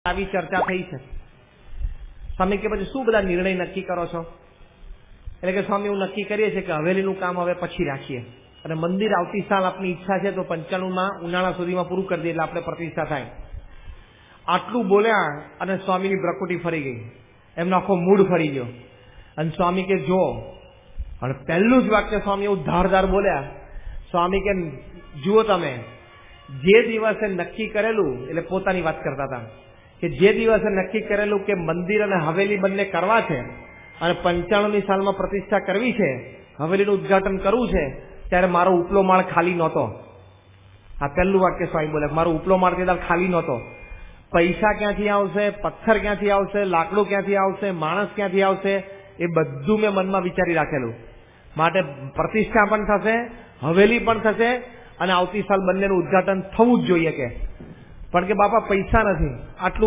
આવી ચર્ચા થઈ છે. સ્વામી કે પછી શું બધા નિર્ણય નક્કી કરો છો? એટલે કે સ્વામી એવું નક્કી કરીએ છીએ કે હવેલીનું કામ હવે પછી રાખીએ અને મંદિર આવતી સાલ આપની ઈચ્છા છે તો 95માં ઉનાળા સુધીમાં પૂરું કરી દઈએ એટલે આપણે પ્રતિષ્ઠા થાય. આટલું બોલ્યા અને સ્વામીની પ્રકૃતિ ફરી ગઈ, એમનો આખો મૂડ ફરી ગયો અને સ્વામી કે જો, અને પહેલું જ વાક્ય સ્વામી એવું ધારદાર બોલ્યા. સ્વામી કે જુઓ તમે, જે દિવસે નક્કી કરેલું, એટલે પોતાની વાત કરતા હતા કે જે દિવસે નક્કી કરેલું કે મંદિર અને હવેલી બંને કરવા છે અને 95મી સાલમાં પ્રતિષ્ઠા કરવી છે, હવેલીનું ઉદ્ઘાટન કરવું છે, ત્યારે મારો ઉપલો માળ ખાલી નહોતો. આ પહેલું વાક્ય સ્વામી બોલ્યા, મારો ઉપલો માળ તે ખાલી નહોતો. પૈસા ક્યાંથી આવશે, પથ્થર ક્યાંથી આવશે, લાકડું ક્યાંથી આવશે, માણસ ક્યાંથી આવશે, એ બધું મેં મનમાં વિચારી રાખેલું. માટે પ્રતિષ્ઠા પણ થશે, હવેલી પણ થશે અને આવતી સાલ બંનેનું ઉદ્ઘાટન થવું જ જોઈએ. કે પણ કે બાપા પૈસા નથી, આટલું